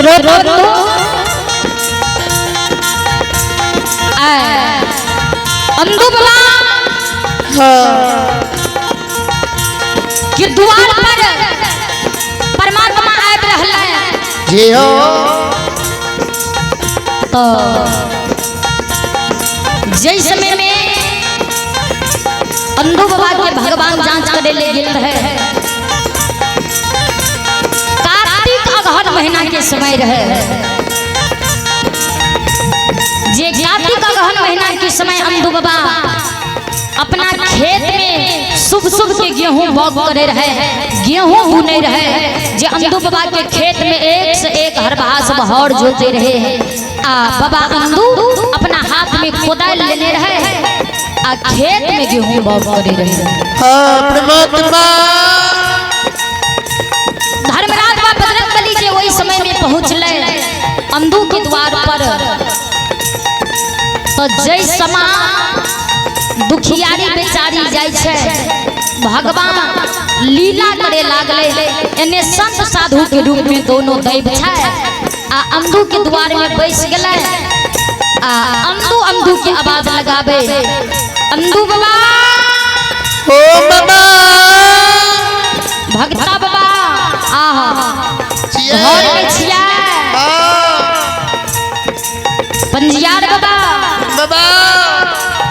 श्रोतो अंधु बाबा के द्वार पर परमात्मा आब रहल है जी हो तो जय समय में अंधु बाबा के भगवान जांच करे ले गेल रहे। कार्तिक अगहन महीना के समय रहे जे कार्तिक अगहन महीना के समय अंधु बाबा अपना खेत में शुभ शुभ के गेहूं बौग करे रहे, गेहूं बुने रहे। जे अंधु बाबा के खेत में एक से एक हरबास बहौर जोते रहे आ बाबा अंधु अपना हाथ में कोदाल लेने रहे आ खेत में गेहूं बौग करे रहे। परमात्मा धर्मराज बाबा बजरंगबली के वही समय में पहुंचले अंधु के द्वार पर। तो जय समा दुखियारी बेचारी जाय छे भगवान लीला करे लागले। एने संत साधु के रूप में दोनों दैव छे आ अंधु के द्वार में बैस गेले आ अंधु के आवाज लगावे अंधु बाबा ओ बाबा भगता बाबा आहा घर में छिया पंजियार बाबा बाबा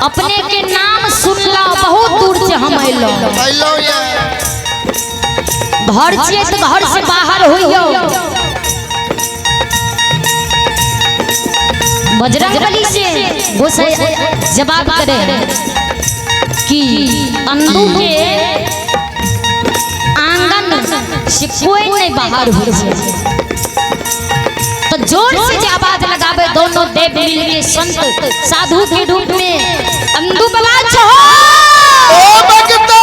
अपने के नाम सुनला बहुत दूर से हम अइलो घर छिए तो घर से बाहर होइयो। बजरंगबली से गोसाई जवाब करे कि अंधु के आंगन से कोई नहीं बाहर हो। तो जोर से आवाज लगावे दोनों देव मिल के संत साधु के रूप में अंधु बाबा छो ओ भगता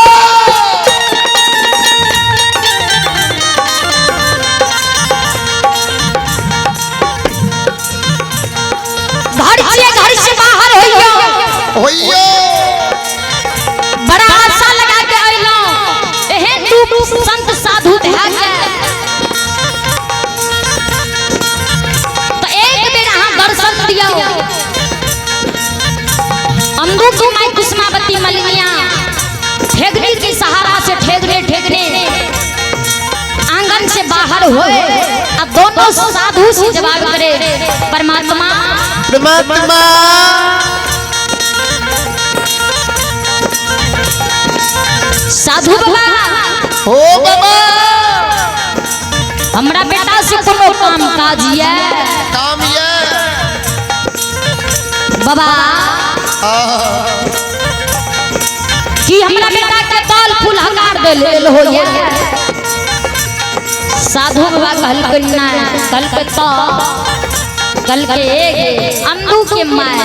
घर से बाहर होइयो बड़ा आशा लगा के अइलो एहन दू संत साधु भा के तो एक बेर अहाँ दर्शन दियो। अंधु की माई कुसुमावती मलिनिया ठेगनी के सहारा से ठेगने आंगन से बाहर होए अब दोनों साधु से जवाब करे परमात्मा परमात्मा साधु बाबा ओ बाबा हमरा बेटा से कोनो काम काज ये काम ये बाबा कि हमरा बेटा के दाल फूल हकार दे लेल हो ये। साधु बाबा कहलकै ना कहलकै तो कहलकै अंधु के माय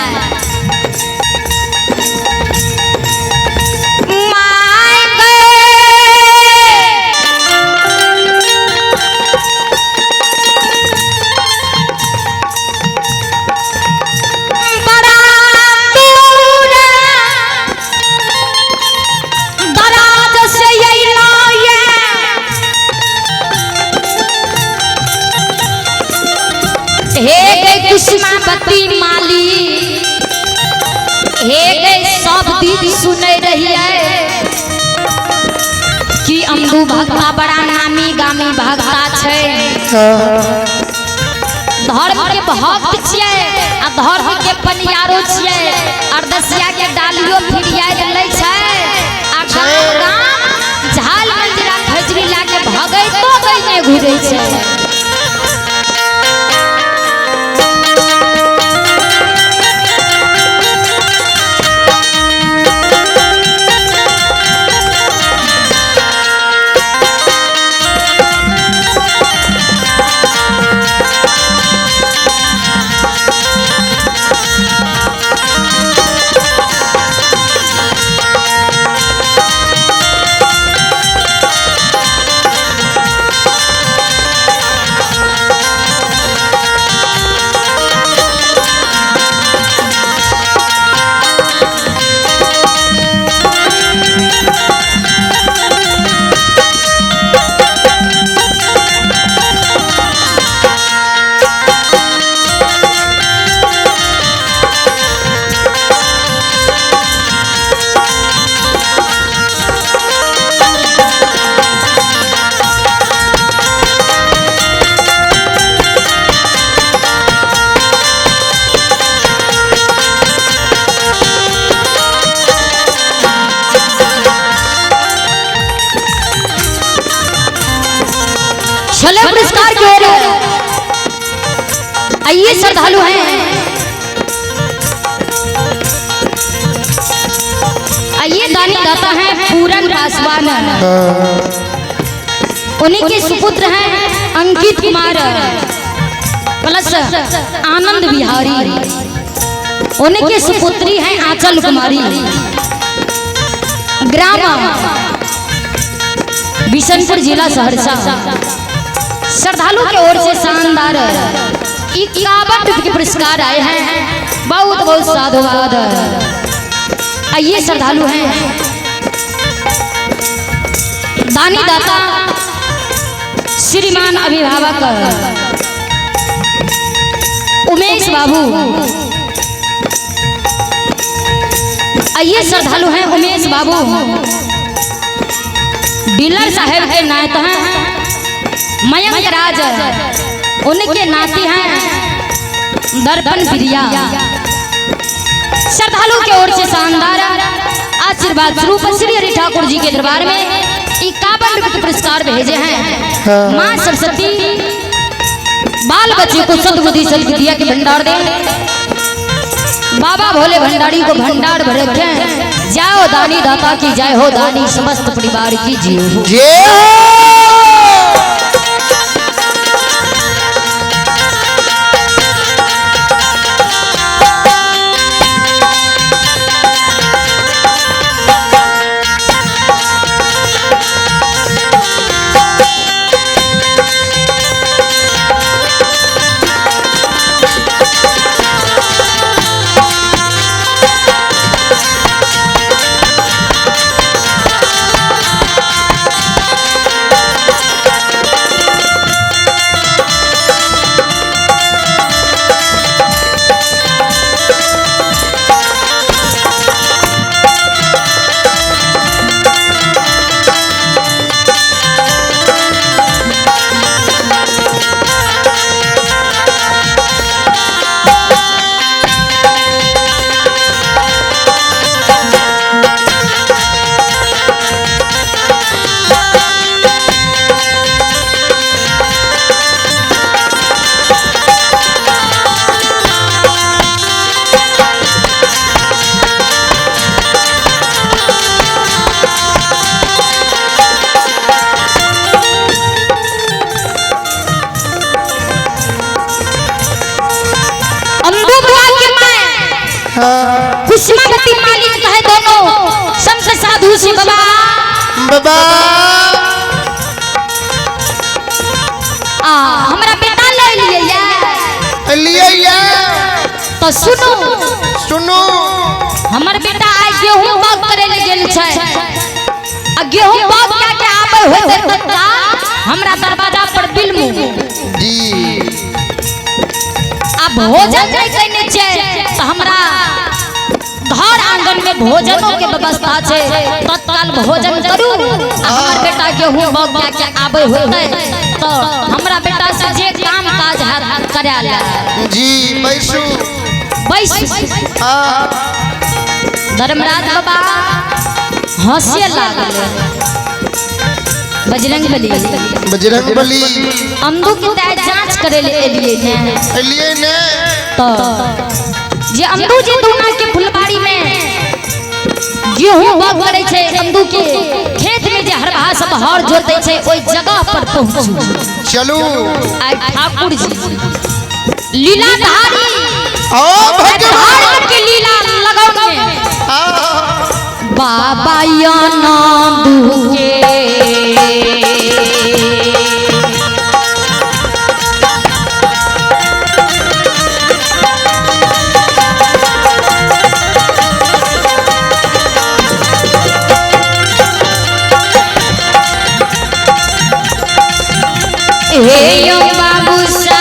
कुसुमावती माली हे गई सब दिन सुने रही है कि अंधु भगता बड़ा नामी गामी भगता छे धर्म के भक्त छिए आ धर्म के पनियारो छिए अरदसिया के डालियो फिरिया ले छे आ गाम झाल मंजरा खजरी लाके भगै तो गई घुरे छे। छले पुरस्कार की ओर आइए श्रद्धालु हैं, आइए दानी दाता हैं पूरन पासवान, उन्हीं के सुपुत्र हैं अंकित कुमार प्लस आनंद बिहारी, उन्हीं के सुपुत्री हैं आंचल कुमारी, ग्राम बिशनपुर जिला सहरसा। श्रद्धालु की ओर से शानदार 51 रुपये के पुरस्कार आए हैं, बहुत बहुत साधुवाद। आइए श्रद्धालु हैं, दानी दाता श्रीमान अभिभावक उमेश बाबू, आइए श्रद्धालु हैं उमेश बाबू डीलर साहब के नायत हैं, मयंक राज उनके नाती हैं दर्पण प्रिया। श्रद्धालु की ओर से शानदार आशीर्वाद स्वरूप श्री हरि ठाकुर जी के दरबार में 51 रुपये पुरस्कार भेजे हैं। माँ सरस्वती बाल बच्चे को सद्बुद्धि सद्विद्या के भंडार दे, बाबा भोले भंडारी को भंडार भर रखें। जाओ दानी दाता की जय हो, दानी समस्त परिवार की जय हो। खुशमती मालिक कहे दोनों संत साधु से बाबा बाबा हमारा बेटा ले लिए तो सुनो सुनो, हमार बेटा आज गेहूं बाग करे ले गेल छै, आ गेहूं बाग क्या क्या आबे होते तक हमरा दरवाजा पर बिलमु जी अब भोजन नहीं करने छै तो हमरा घर आंगन में भोजनों के व्यवस्था है, तत्काल भोजन करू। हमार बेटा गेहूं बाग क्या क्या आबे होते तो हमरा बेटा से जे काम काज है करा ले जी। बैसू धर्मराज बाबा हंसिए लागल, बजरंग बली अंधु की जांच करे लिए ने तो जे अंधु जी दुना के फुलबाड़ी में गेहूं बाग करे छे, अंधु के खेत में जे हरभा सब हर जोते छे ओई जगह पर पहुंचू। चलू आई ठाकुर जी लीलाधारी भगवान के लीला लगन में बाबा आनंद के हे यो बाबू सा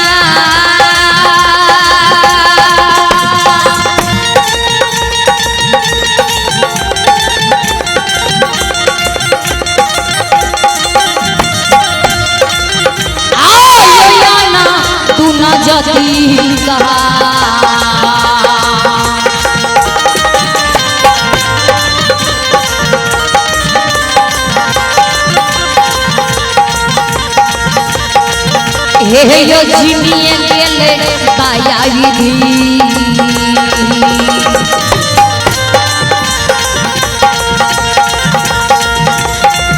जती कहा हे यो जिनिए गेले दया विधि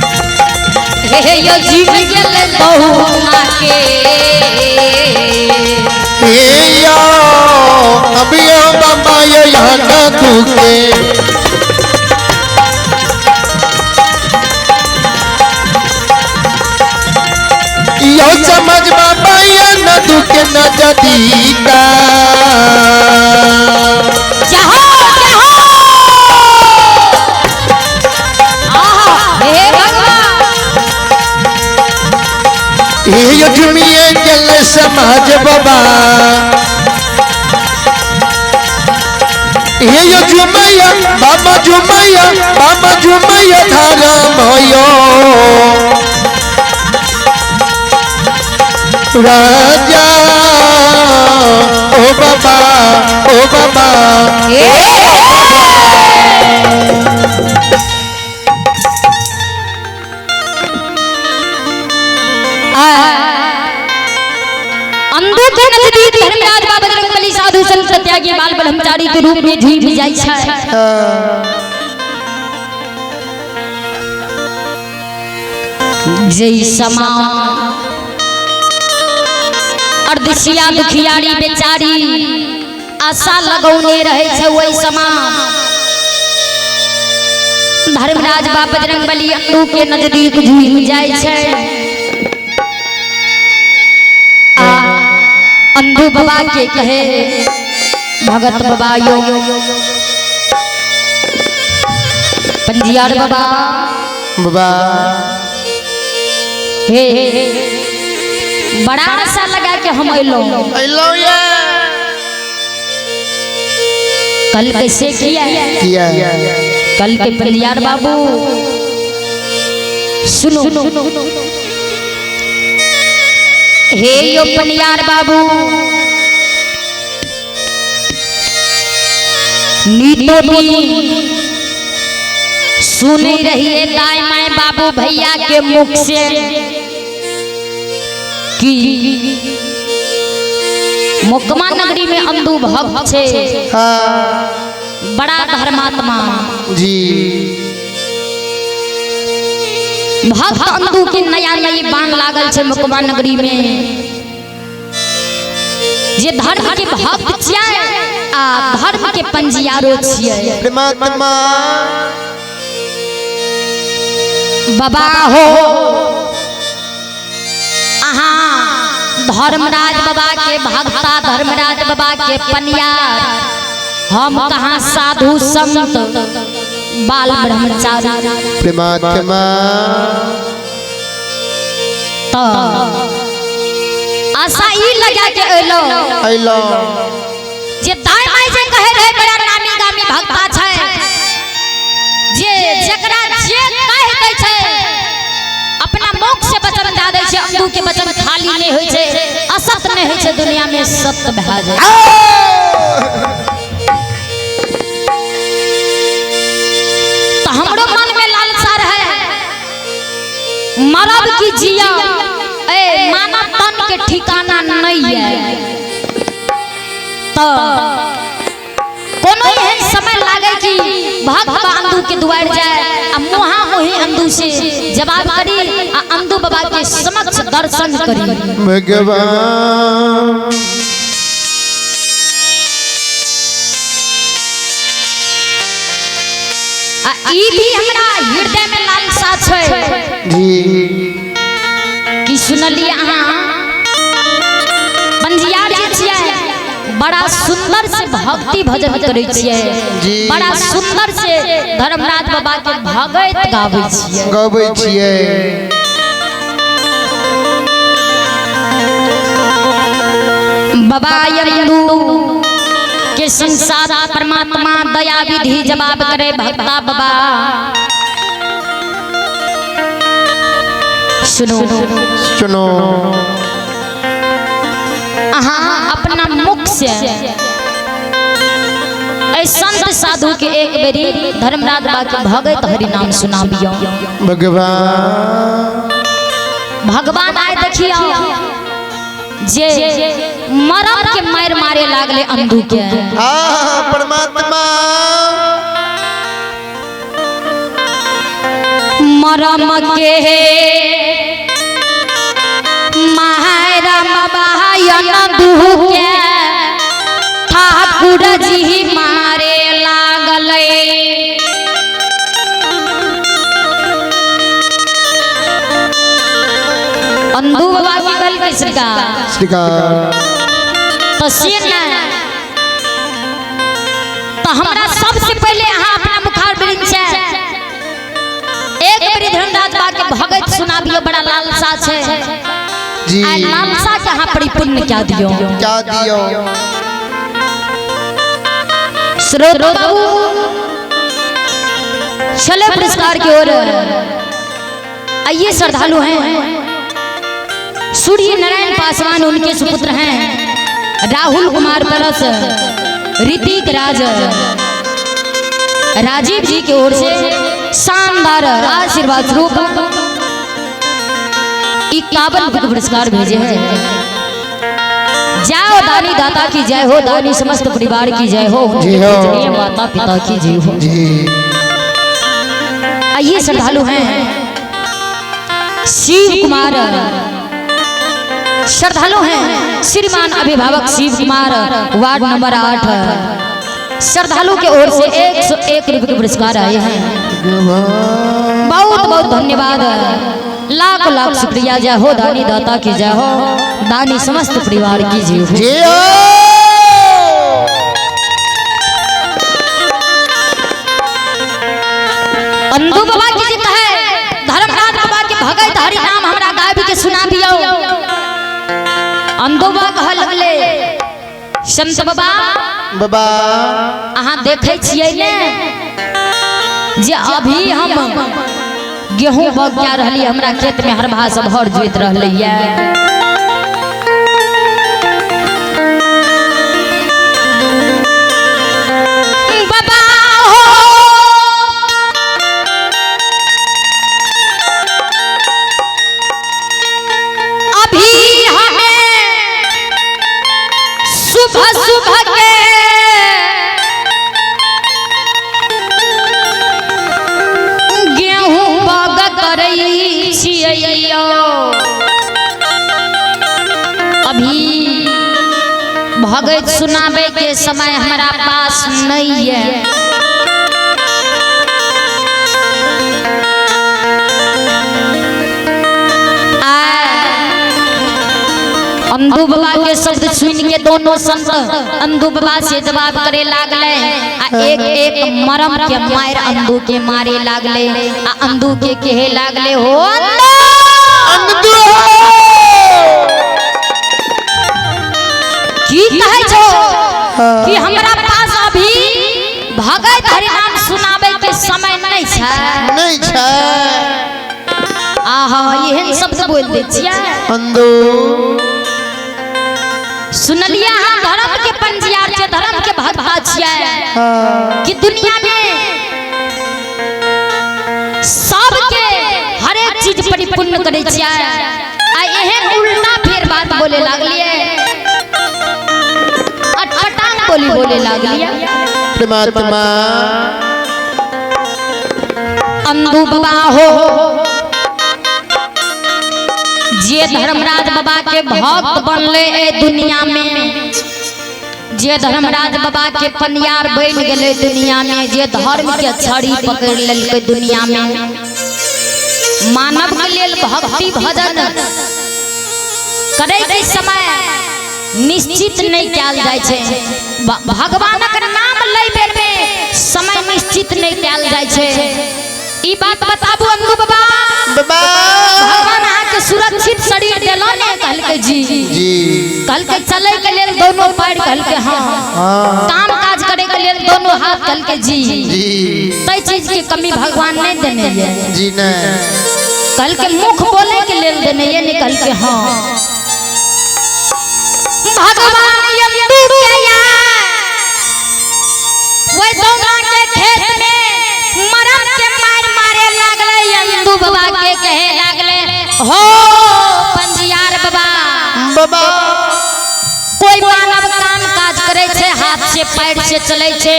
हे यो जीव गेले बहुना के यो अबियो बाबा यो यहाँ ना दुखे यो समझ बाबा यो ना दुखे ना जदी का ये जुमिए गल समाज बाबा ये जुमैया बाबा जुमैया धारा भयो राजा ओ बाबा अंधों के नजदीक धर्मराज बाबा बजरंगबली साधु संत त्यागी बाल ब्रह्मचारी के रूप में झील जाई छै जय समा अर्धसिया दुखियारी बेचारी आशा लगौने रहे छै वही समा धर्मराज बाबा बजरंगबली अंधों के नजदीक झील जाई छै अंधु बाबा के कहे भगत बाबा यो पंजियार बाबा हे बड़ा आशा लगा के हम अइलो ये कल कैसे किया कल के पंजियार बाबू सुनो हे यो पनियार बाबू नीतो सुनी रहिए दाई माए बाबू भैया के मुख से कि मुकमा नगरी में अंधु भक्त छे बड़ा धर्मात्मा जी भक्त अंधु के नया नई बाण लागल छे मुकमा नगरी में जे धर्म के भक्त छियै आ धर्म के पंजियारो छियै परमात्मा बाबा हो अहाँ धर्मराज बाबा के भक्ता धर्मराज बाबा के पनियार हम कहाँ साधु संत बाल ब्रह्मचारी परमात्मा तो आशा ई लगा के अइलो जे दाई माई जे कहे रहे बड़ा नामी गामी भक्ता छै जे जकरा जे कह दै छै अपना मुख से वचन दे दै छै अंधु के वचन खाली नहीं होय छै असत नहीं होय छै दुनिया में सत्य भा जाय हमरो मन में लालसा रहे मरब की जिया ए मानव तन के ठिकाना नहीं है तो कोनो एहन समय लागे कि भक्त अंधु के दुआर जाए आ मुहा मुही अंधु से जवाब करी आ अंधु बाबा के समक्ष दर्शन करी भगवान ई भी हमरा हृदय में लालसा छै कि सुनलिए अहाँ पंजियार जे छियै बड़ा सुंदर से भक्ति भजन करै छियै बड़ा सुंदर से धर्मराज बाबा के भगत गाबै छियै बाबा यमनु के संसार परमात्मा दया विधि जवाब करे भक्ता बाबा सुनो अहाँ अपना मुख से संत साधु के एक बेरी धर्मराज बाबा के भगत हरि नाम सुनाबियो भगवान भगवान आए देखियो जे मरम के मार मारे लागले अंधु के। परमात्मा मरम के मायरा मबायन अंधु के ठाकुर जी मारे लागले। अंधु बाबा की गल के श्रीकार तो सीन तो हमरा सबसे पहले यहाँ अपना मुखार वृंद से एक बारी धर्मराज बा के भगत सुनाबियो बड़ा लालसा छे जी। आ लालसा के यहाँ परिपूर्ण क्या दियो श्रोता बाबू चले पुरस्कार की ओर आइए। श्रद्धालु हैं सूर्य नारायण पासवान, उनके सुपुत्र हैं राहुल कुमार परस, ऋतिक राज, राजीव जी की ओर से शानदार आशीर्वाद स्वरूप 51 पुरस्कार भेजे हैं। जय हो दानी दाता की जय हो, दानी समस्त परिवार की जय हो, उनके माता पिता की जय हो। आइए श्रद्धालु हैं शिव कुमार, श्रद्धालु हैं श्रीमान अभिभावक शिव कुमार, वार्ड नंबर 8। श्रद्धालु के ओर से 101 रुपये के पुरस्कार आए हैं। बहुत बहुत धन्यवाद, लाख लाख शुक्रिया। जय हो दानी दाता की जय हो, दानी समस्त परिवार की जय हो। अंधु बाबा की जित है, धर्मराज बाबा के भगत हरि नाम हमरा गाय के सुना दियो। अंधु बाबा कह लगले संत बाबा अहाँ देखे छियै ने जे अभी हम गेहूं बग क्या रहली, हमरा खेत में हरभा सब भर जोइत रहलैया। बाबा हो अभी सुबह सुबह के गेहूं बग करई छियैयो। अभी भगत सुनाबे के समय हमारा पास नहीं है। अंधु बाबा के शब्द सुन के दोनों संत अंधु बाबा से जवाब करे लागले। एक एक मरम के मार अंधु के मारे लागले। अंधु के कहे लागले हो अंधु की कहे छो कि हमरा पास अभी भगत हरि नाम सुनाबे के समय नहीं छै। आहा यही शब्द बोल दे छियै। अंधु सुनलिया हम धर्म के पंजियार छे, धर्म के भगवा छियै कि दुनिया में सबके हर एक चीज परिपूर्ण करे छियै। आ एहन उल्टा फेर बात बोले लागलिए, अटपटांग बोले लागलिए। परमात्मा अंधु बाबा हो जे धर्मराज बाबा के भक्त बनले ए दुनिया में, जे धर्मराज बाबा के पनियार बन गए दुनिया में, जे धर्म के छड़ी पकड़ लेलकै दुनिया में, मानव के लेल भक्ति भजन करे के समय निश्चित नहीं कैल जाय छै। भगवानक नाम लेबे में समय निश्चित नहीं कैल जाय छै। ई बात बताबू अंधु बाबा। भगवान के सुरक्षित शरीर देलो ने, कहलके जी कहलके चले के लेल दोनों पैर, कहलके हां काम काज करे के लेल दोनों हाथ, कहलके जी तई चीज की कमी भगवान नहीं देने है जी ने। कहलके मुख बोले के लेल देने ये नहीं, कहलके हां भगवान अंधु के या वो दोनों के खेत में मरम के मार मारे लागले। अंधु बाबा के कहे लागले हो पंजियार बाबा कोई मानव काम काज करे छे, हाथ से पैर से चले छे,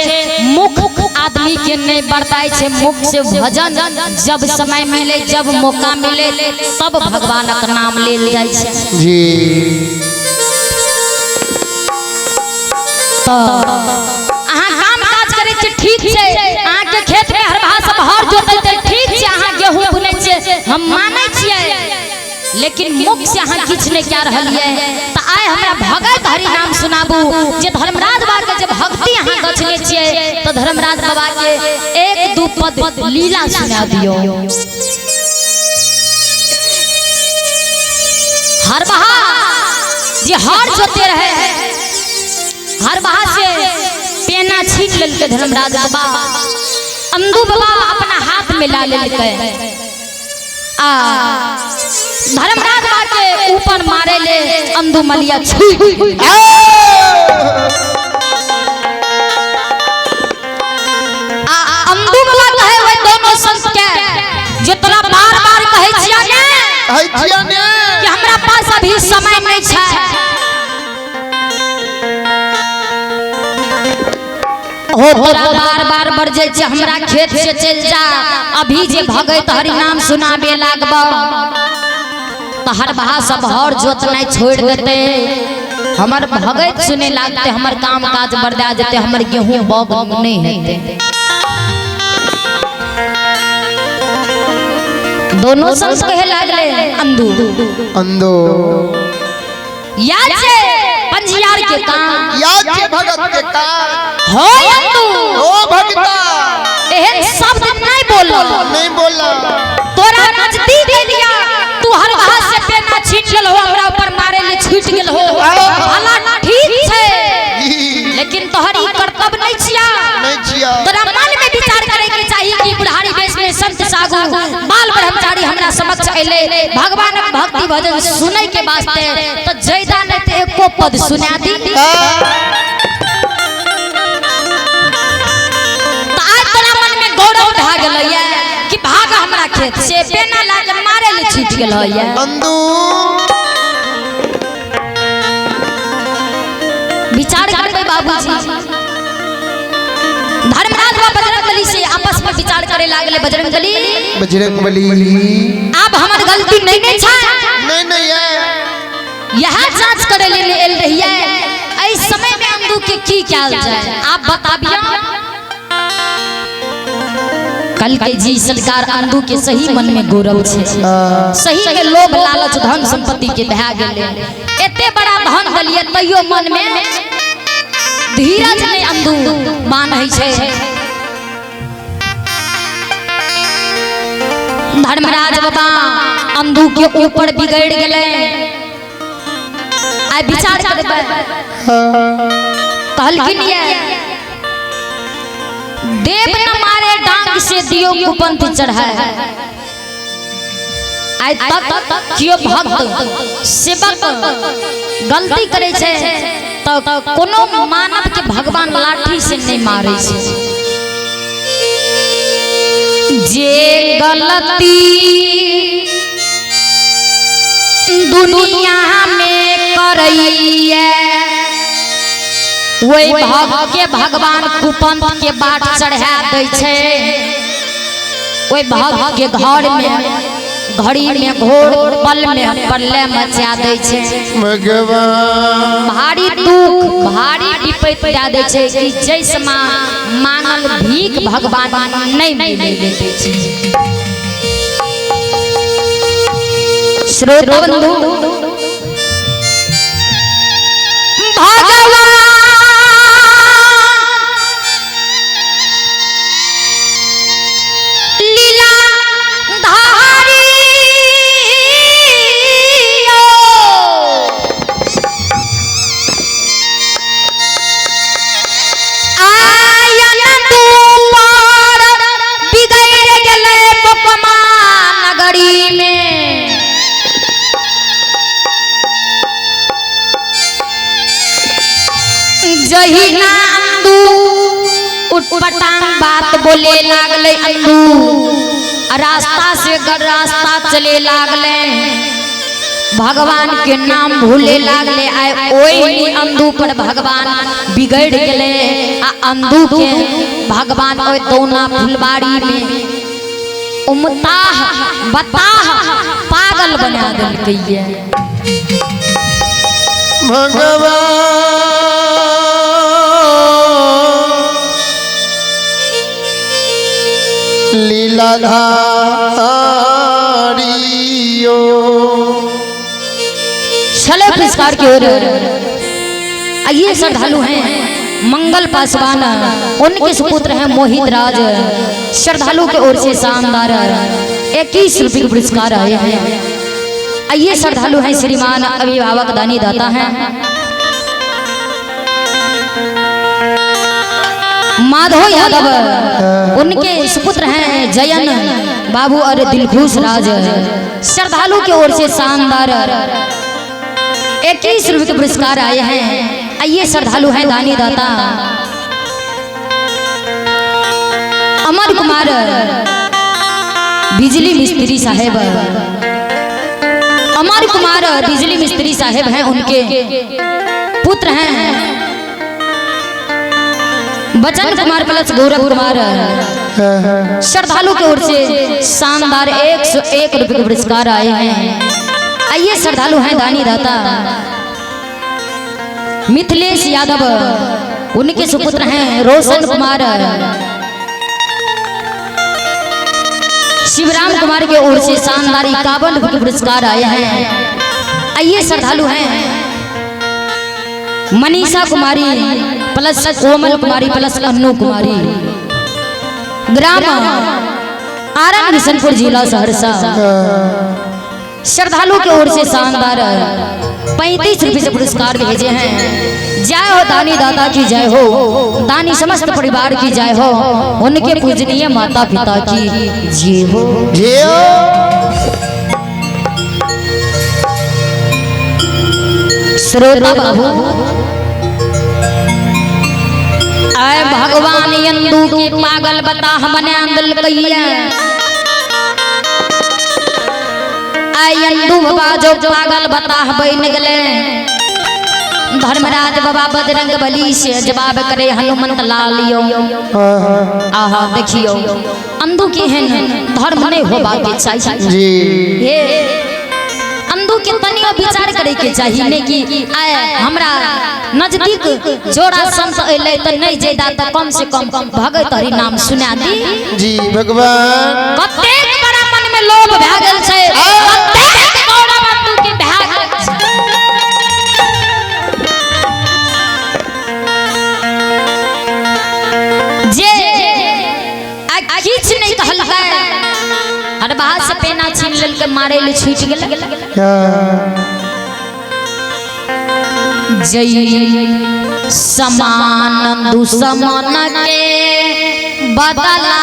मुख आदमी के नहीं बरताई छे, मुख से भजन जब समय मिले, जब मौका मिले, तब भगवान का नाम ले जाय छे जी। तो अहाँ काम काज करे छे ठीक छे, अहाँ के खेत में हरभा सब हर जोतै छे ठीक छे, अहाँ गेहूं बुनै छे हम मानै छियै, लेकिन मुख से अहाँ किछ नहीं क्या रहलिए। तो आय हमरा भगत हरि नाम सुनाबू, जे धर्मराज बाबा के जब भक्ति अहाँ गछने छियै, तो धर्मराज बाबा के एक दू पद लीला सुना दियो। हरबहा जे हर जोते रहे, हरबहा से पेना छीन लेलके धर्मराज बाबा, अंदू बाबा अपना हाथ में ला लेलके, आ धर्मराज बाबा के ऊपर मारे ले अंदू मलिया छी। अंदू बाबा कहे वही दोनों संत के जो तोरा बार-बार कहे छिया ने कि हमरा पास अभी समय नहीं छै, हो तोरा बार-बार बरजे छै हमरा खेत से चल जा, अभी जे भगत हरि नाम सुनाबे लागबा तो हरबहा सब हर जोतनाई छोड़ देते, हमर भगत सुने लागते, हमर काम काज बर्दा जेते, हमर गेहूं बब नहीं हेते। दोनों संस कहे लागले अंदू अंदो याद छे पंजियार के काम, याद छे भगत के काम हो अंदू ओ भगता एहन शब्द नहीं बोला, तोरा नजदीक एलिया, तू हरबहा से पेना छीट गेल हो, हमरा ऊपर मारे ले छूट गेल हो, भला ठीक छे, लेकिन तोहर ई कर्तव्य नहीं छिया। तोरा मन में विचार करे के चाहिए कि बुढ़ारी वेश में संत साधु बाल ब्रह्मचारी हमरा समक्ष अइले, भगवान के भक्ति भजन सुनै के वास्ते, तो जैदा नहीं ते एको पद सुना दी। कि भाग हमरा खेत से पेना लाग मारे ले छूट गेल होया अंदू। विचार करबे बाबूजी, धर्मराज व बजरंगबली से आपस में विचार करे लागले, बजरंगबली अब हमर गलती नहीं ने छै, नहीं है यह जांच करे लेने एल रही है, इस समय में अंदू के की क्या जाए आप बताबियो। कल के जी सरकार अंदू के सही मन में गौरव छे, सही के लोभ लालच धन संपत्ति के बहा गेले, एते बड़ा धन दलिए तैयो मन में धीरज नहीं अंदू मानै छे। धर्मराज बाबा अंदू के ऊपर बिगड़ गेले, आ विचार करबे कहलखिन ये देव न मारे डांग से दियो कुपंथ चढ़ाए, आइ तक कियो भक्त सेवक गलती करे छे तो कोनो मानव के भगवान लाठी से नहीं मारे छे, जे गलती दुनिया में करैया वही भक्त के भगवान कुपंथ के बाट चढ़ा दे छे, वही भक्त के घर में घड़ी में घोर पल में प्रलय मचा दे छे, भगवान भारी दुख भारी विपत्ति दे दे छे कि जैसे मांगल भीख भगवान नहीं मिले देते छे। श्रोता बंधु भगवान जहिना अंदू उटपटांग बात बोले लागले, अंदू रास्ता से रास्ता चले लागले, भगवान के नाम भूले लागले आए ओई अंधु पर भगवान बिगड़ गेले आ अंधु के भगवान ओई दोना फुलबाड़ी में उमताह बताह पागल बना देलकैया। भगवान लीलाधारियो चले पुरस्कार की ओर। ये श्रद्धालु हैं मंगल पासवान, उनके सुपुत्र हैं मोहित राज। श्रद्धालु के ओर से शानदार 21 रुपये के पुरस्कार आए हैं। ये श्रद्धालु हैं श्रीमान अभिभावक दानी दाता हैं माधव यादव, उनके सुपुत्र हैं जयन बाबू और दिलखुश राज। श्रद्धालु के ओर से शानदार 21 रुपये के पुरस्कार आए हैं। ये श्रद्धालु हैं दानी दाता अमर कुमार बिजली मिस्त्री साहेब। अमर कुमार बिजली मिस्त्री साहेब हैं, उनके पुत्र हैं बचन कुमार प्लस गौरव कुमार। श्रद्धालु की ओर से शानदार 101 रुपये के पुरस्कार आए हैं। आइए श्रद्धालु हैं दानी दाता मिथिलेश यादव, उनके सुपुत्र हैं रोशन कुमार। शिवराम कुमार के ओर से शानदार 51 रुपये के पुरस्कार आए हैं। आइए श्रद्धालु हैं मनीषा कुमारी प्लस कोमल कुमारी प्लस अन्नू कुमारी, ग्राम आरन बिशनपुर जिला सहरसा। श्रद्धालु की ओर से शानदार 35 रुपये से पुरस्कार भेजे हैं। जय हो दानी दाता की जय हो, दानी समस्त परिवार की जय हो, उनके पूजनीय माता पिता की जय हो। जय हो। श्रोता बाबू आए भगवान यंदू के पागल बता हमने अंदल कैया। आए यंदू बाबा जो पागल बता बन गले। धर्मराज बाबा बजरंग बली से जवाब करे हनुमंत लालियो। आहा देखियो अंधु की है धर्म नहीं होबा के चाहिए जी। हे अंधु के तनियो विचार करे के चाहिए कि आए हमरा नजदीक जोड़ा संत अइले त नहीं जेदा त कम से कम भगत हरि नाम सुना दी जी। भगवान कतेक बड़ा मन में लोभ भ गेल छै, कतेक बड़ा बंधु के भ गेल छै। जे किछ नहीं कहल है हर बात से पेना छीन लेल के मारे ले छूट गेल। जय समान दुश्मन के बदला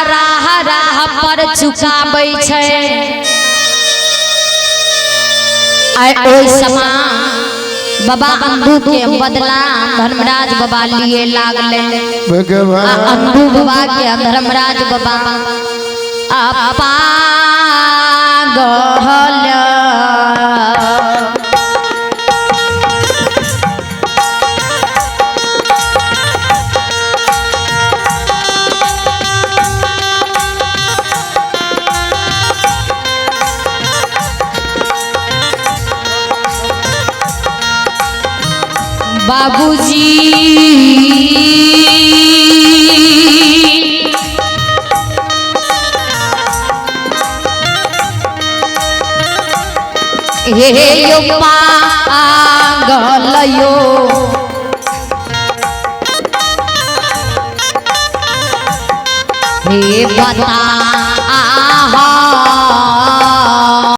राह राह पर चुकाबै छै। आय ओइ समान बाबा अंधु के बदला धर्मराज बाबा लिए लागले। भगवान अंधु बाबा के धर्मराज बाबा पागल बाबूजी हे यो पागल यो हे बता